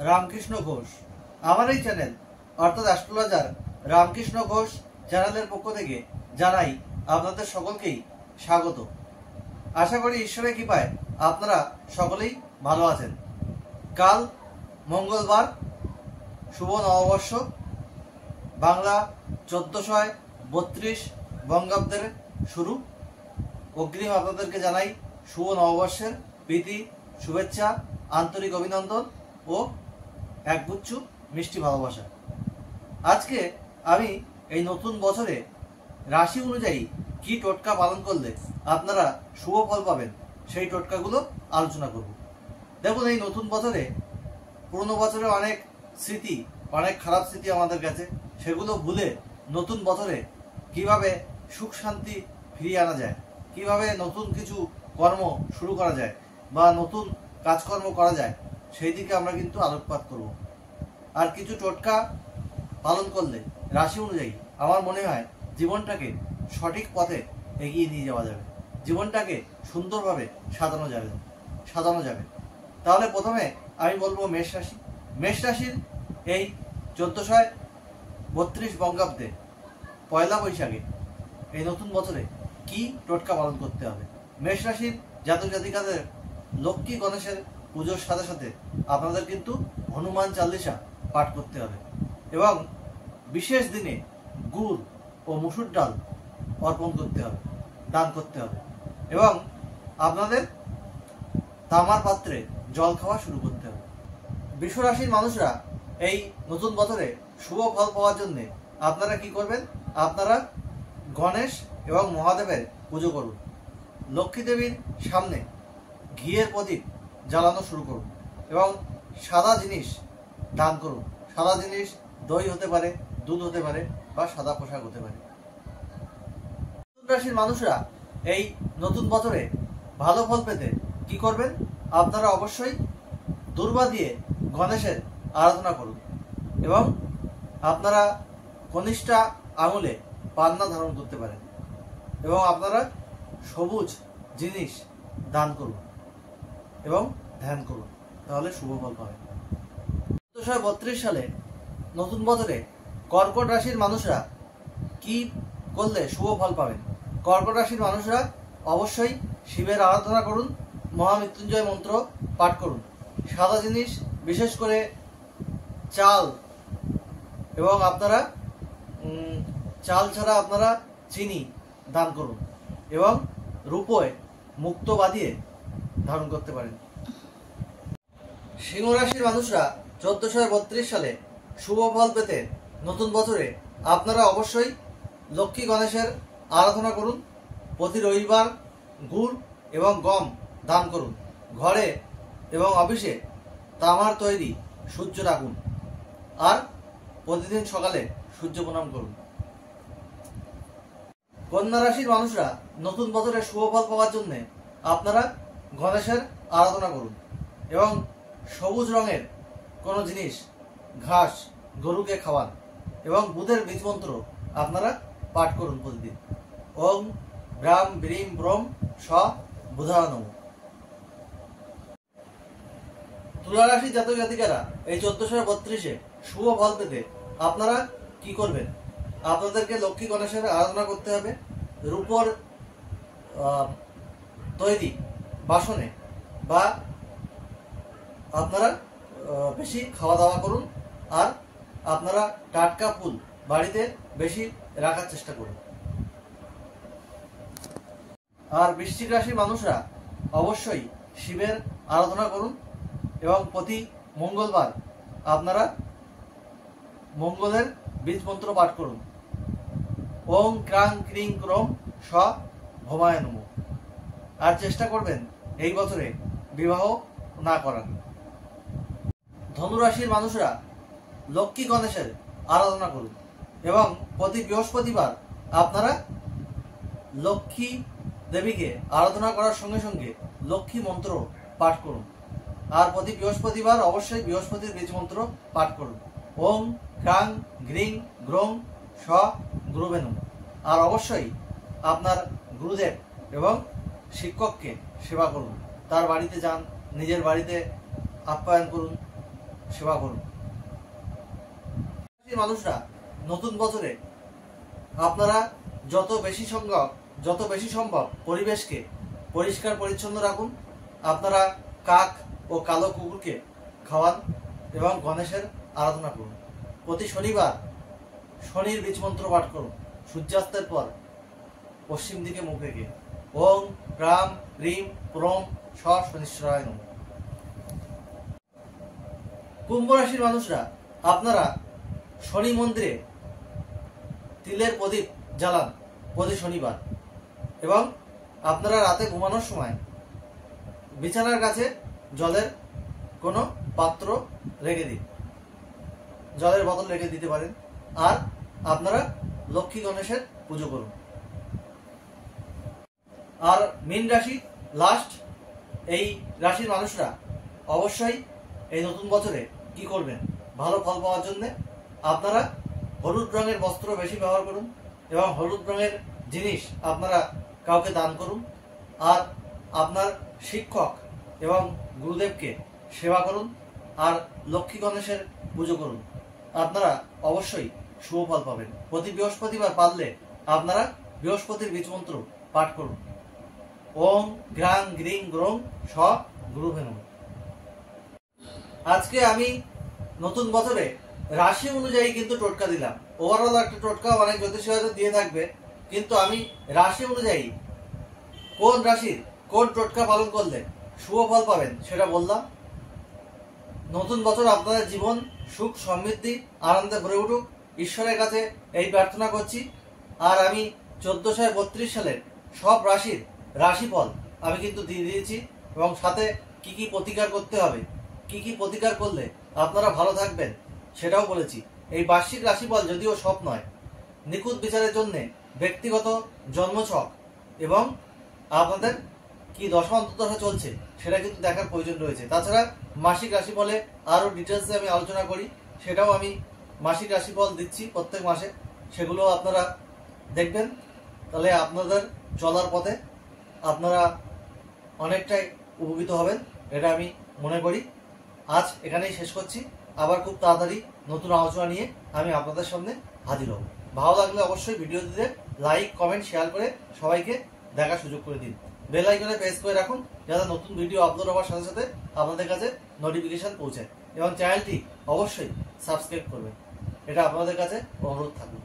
রামকৃষ্ণ ঘোষ। আমার এই চ্যানেল অর্থাৎ অ্যাস্ট্রোলজার রামকৃষ্ণ ঘোষ চ্যানেলের পক্ষ থেকে জানাই আপনাদের সকলকেই স্বাগত। আশা করি ঈশ্বরের কৃপায় আপনারা সকলেই ভালো আছেন। কাল মঙ্গলবার, শুভ নববর্ষ, বাংলা 1432 বঙ্গাব্দের শুরু। অগ্রিম আপনাদেরকে জানাই শুভ নববর্ষের প্রীতি, শুভেচ্ছা, আন্তরিক অভিনন্দন ও একগুচ্ছ মিষ্টি ভালোবাসা। আজকে আমি এই নতুন বছরে রাশি অনুযায়ী কি টোটকা পালন করলে আপনারা শুভ ফল পাবেন সেই টোটকাগুলো আলোচনা করব। দেখুন, এই নতুন বছরে পুরনো বছরে অনেক স্মৃতি, অনেক খারাপ স্মৃতি আমাদের কাছে, সেগুলো ভুলে নতুন বছরে কিভাবে সুখ শান্তি ফিরিয়ে আনা যায়, কিভাবে নতুন কিছু কর্ম শুরু করা যায় বা নতুন কাজকর্ম করা যায়, সেই দিকে আমরা কিন্তু আলোকপাত করব। আর কিছু টোটকা পালন করলে রাশি অনুযায়ী আমার মনে হয় জীবনটাকে সঠিক পথে এগিয়ে নিয়ে যাওয়া যাবে, জীবনটাকে সুন্দরভাবে সাজানো যাবে। তাহলে প্রথমে আমি বলবো মেষ রাশি। মেষ রাশির এই 1432 বঙ্গাব্দে পয়লা বৈশাখে এই নতুন বছরে কি টোটকা পালন করতে হবে। মেষ রাশির জাতক জাতিকাদের লক্ষ্মী গণেশের পুজোর সাথে সাথে আপনাদের কিন্তু হনুমান চালিসা পাঠ করতে হবে এবং বিশেষ দিনে গুড় ও মসুর ডাল অর্পণ করতে হবে, দান করতে হবে এবং আপনাদের তামার পাত্রে জল খাওয়া শুরু করতে হবে। বৃষ রাশির মানুষরা এই নতুন বছরে শুভ ফল পাওয়ার জন্য আপনারা কি করবেন? আপনারা গণেশ এবং মহাদেবের পুজো করুন। লক্ষ্মী দেবীর সামনে ঘিয়ের প্রদীপ জ্বালানো শুরু করুন এবং সাদা জিনিস দান করুন। সাদা জিনিস দই হতে পারে, দুধ হতে পারে বা সাদা পোশাক হতে পারে। রাশির মানুষরা এই নতুন বছরে ভালো ফল পেতে কি করবেন? আপনারা অবশ্যই দুর্বা দিয়ে গণেশের আরাধনা করুন এবং আপনারা কনিষ্ঠা আঙুলে পান্না ধারণ করতে পারেন এবং আপনারা সবুজ জিনিস দান করুন এবং ধ্যান করুন, তাহলে শুভ ফল পাবেন। 1432 সালে নতুন বছরে কর্কট রাশির মানুষরা কি করলে শুভ ফল পাবেন? কর্কট রাশির মানুষরা অবশ্যই শিবের আরাধনা করুন, মহামৃত্যুঞ্জয় মন্ত্র পাঠ করুন, সাদা জিনিস বিশেষ করে চাল এবং আপনারা চাল ছাড়া আপনারা চিনি দান করুন এবং রূপোয় মুক্ত বাঁধিয়ে ধারণ করতে পারেন। সিংহ রাশির মানুষরা 1432 সালে শুভ ফল পেতে নতুন বছরে আপনারা অবশ্যই লক্ষ্মী গণেশের আরাধনা করুন। প্রতি রবিবার গুড় এবং গম দান করুন। ঘরে এবং অফিসে তামার তৈরি সূর্য রাখুন আর প্রতিদিন সকালে সূর্য প্রণাম করুন। কন্যা রাশির মানুষরা নতুন বছরে শুভ ফল পাওয়ার জন্য আপনারা গণেশের আরাধনা করুন এবং সবুজ রঙের কোনো জিনিস, ঘাস গরুকে খাওয়ান এবং বুধের বীজ মন্ত্র আপনারা পাঠ করুন প্রতিদিন। ওম ব্রাম ব্রিম ব্রম স বুধায় নমঃ। তুলা রাশির জাতক জাতিকারা এই 1432-এ শুভ ফল পেতে আপনারা কি করবেন? আপনাদেরকে লক্ষ্মী গণেশের আরাধনা করতে হবে। রূপোর তৈরি বাসনে বা আপনারা বেশি খাওয়া দাওয়া করুন আর আপনারা টাটকা ফুল বাড়িতে বেশি রাখার চেষ্টা করুন। আর বৃশ্চিক রাশির মানুষরা অবশ্যই শিবের আরাধনা করুন এবং প্রতি মঙ্গলবার আপনারা মঙ্গলের বীজ মন্ত্র পাঠ করুন। ওং ক্রাং ক্রিং ক্রম স ভমায় নমঃ। আর চেষ্টা করবেন এই বছরে বিবাহ না করার। ধনুরাশির মানুষরা লক্ষ্মী গণেশের আরাধনা করুন এবং প্রতি বৃহস্পতিবার আপনারা লক্ষ্মী দেবীকে আরাধনা করার সঙ্গে সঙ্গে লক্ষ্মী মন্ত্র পাঠ করুন আর প্রতি বৃহস্পতিবার অবশ্যই বৃহস্পতির বীজ মন্ত্র পাঠ করুন। ওং ক্রাং গ্রিং গ্রোং স গুরুবে নমঃ। আর অবশ্যই আপনার গুরুদেব এবং শিক্ষককে সেবা করুন, তার বাড়িতে যান, নিজের বাড়িতে আপ্যায়ন করুন সেবা করুন। মানুষরা নতুন বছরে আপনারা যত বেশি সম্ভব পরিবেশকে পরিষ্কার পরিচ্ছন্ন রাখুন। আপনারা কাক ও কালো কুকুরকে খাওয়ান এবং গণেশের আরাধনা করুন। প্রতি শনিবার শনির বীজ মন্ত্র পাঠ করুন সূর্যাস্তের পর পশ্চিম দিকে মুখ রেখে। ওম রাম হ্রিম প্রম শনিশ্চরায় নমঃ। কুম্ভ রাশির মানুষরা আপনারা শনি মন্দিরে তিলের প্রদীপ জ্বালান প্রতি শনিবার এবং আপনারা রাতে ঘুমানোর সময় বিছানার কাছে জলের কোনো পাত্র রেখে দিন, জলের বোতল রেখে দিতে পারেন। আর আপনারা লক্ষ্মী গণেশের পুজো করুন। আর মীন রাশি লাস্ট, এই রাশির মানুষরা অবশ্যই এই নতুন বছরে কি করবেন ভালো ফল পাওয়ার জন্য আপনারা হলুদ রঙের বস্ত্র বেশি ব্যবহার করুন এবং হলুদ রঙের জিনিস আপনারা কাউকে দান করুন। আর আপনার শিক্ষক এবং গুরুদেবকে সেবা করুন আর লক্ষ্মী গণেশের পুজো করুন। আপনারা অবশ্যই শুভ ফল পাবেন। প্রতি বৃহস্পতিবার পারলে আপনারা বৃহস্পতির বীজ মন্ত্র পাঠ করুন। ওম গ্রাং গ্রিং গ্রং স গুরুভে নমঃ। আজকে আমি নতুন বছরে রাশি অনুযায়ী কিন্তু টোটকা দিলাম। ওভারঅল একটা টোটকা অনেক জ্যোতিষী হয়তো দিয়ে থাকবে, কিন্তু আমি রাশি অনুযায়ী কোন রাশির কোন টোটকা পালন করলে শুভ ফল পাবেন সেটা বললাম। নতুন বছর আপনাদের জীবন সুখ সমৃদ্ধি আনন্দে ভরে উঠুক, ঈশ্বরের কাছে এই প্রার্থনা করছি। আর আমি 1432 সালের সব রাশির রাশিফল আমি কিন্তু দিয়ে দিয়েছি এবং সাথে কি কি প্রতিকার করতে হবে, কি কি প্রতিকার করলে আপনারা ভালো থাকবেন সেটাও বলেছি। এই বার্ষিক রাশিফল যদিও সব নয়, নিখুঁত বিচারের জন্য ব্যক্তিগত জন্মছক এবং আপনাদের কি দশা অন্তর্দশা চলছে সেটা কিন্তু দেখার প্রয়োজন রয়েছে। তাছাড়া মাসিক রাশিফলে আরো ডিটেলসে আমি আলোচনা করি, সেটাও আমি মাসিক রাশিফল দিচ্ছি প্রত্যেক মাসে, সেগুলো আপনারা দেখবেন। তাহলে আপনাদের চলার পথে আপনারা অনেকটাই উপকৃত হবেন, এটা আমি মনে করি। আজ এখানেই শেষ করছি। আবার খুব তাড়াতাড়ি নতুন আলোচনা নিয়ে আমি আপনাদের সামনে হাজির হব। ভালো লাগলে অবশ্যই ভিডিওটিতে লাইক কমেন্ট শেয়ার করে সবাইকে দেখার সুযোগ করে দিন। বেল আইকনে প্রেস করে রাখুন যাতে নতুন ভিডিও আপলোড হওয়ার সাথে সাথে আপনাদের কাছে নোটিফিকেশন পৌঁছায় এবং চ্যানেলটি অবশ্যই সাবস্ক্রাইব করবেন, এটা আপনাদের কাছে অনুরোধ থাকবে।